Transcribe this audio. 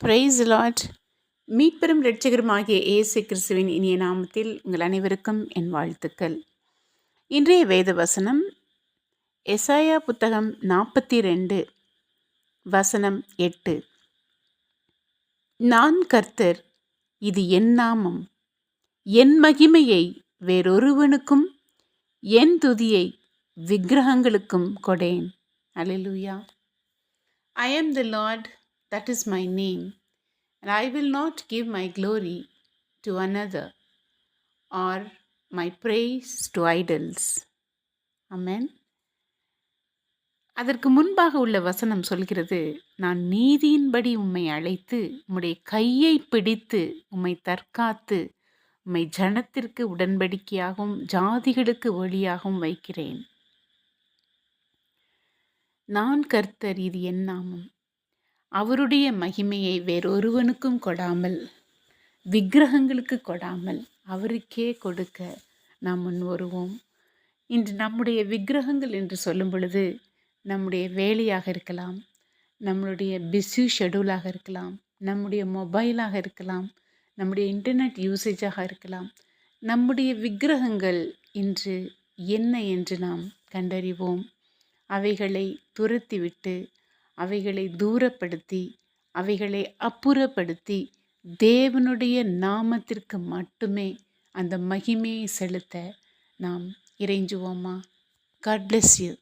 Price Lord. மீட்பெரும் இரட்சகருமாகிய இயேசு கிறிஸ்துவின் இனிய நாமத்தில் உங்கள் அனைவருக்கும் என் வாழ்த்துக்கள். இன்றைய வேத வசனம் எசாயா புத்தகம் 42 வசனம் 8. நான் கர்த்தர், இது என் நாமம், என் மகிமையை வேறொருவனுக்கும் என் துதியை விக்கிரகங்களுக்கும் கொடேன். அல்லேலூயா. I am the Lord, that is my name, and I will not give my glory to another or my praise to idols. Amen. அதற்கு முன்பாக உள்ள வசனம் சொல்கிறது, நான் நீதியின்படி உம்மை அழைத்து உம்முடைய கையை பிடித்து உம்மை தற்காத்து உம்மை ஜனத்திற்கு உடன்படிக்கையாகவும் ஜாதிகளுக்கு ஒளியாகவும் வைக்கிறேன். நான் கர்த்தர், இது என் நாமம். அவருடைய மகிமையை வேறொருவனுக்கும் கொடாமல், விக்கிரகங்களுக்கு கொடாமல், அவருக்கே கொடுக்க நாம் முன் வருவோம். இன்று நம்முடைய விக்கிரகங்கள் என்று சொல்லும் பொழுது நம்முடைய வேலையாக இருக்கலாம், நம்மளுடைய பிஸி ஷெடியூலாக இருக்கலாம், நம்முடைய மொபைலாக இருக்கலாம், நம்முடைய இன்டர்நெட் யூசேஜாக இருக்கலாம். நம்முடைய விக்கிரகங்கள் இன்று என்ன என்று நாம் கண்டறிவோம். அவைகளை துரத்திவிட்டு, அவைகளை தூரப்படுத்தி, அவைகளை அப்புறப்படுத்தி தேவனுடைய நாமத்திற்கு மட்டுமே அந்த மகிமையை செலுத்த நாம் இறைஞ்சுவோமா? God bless you.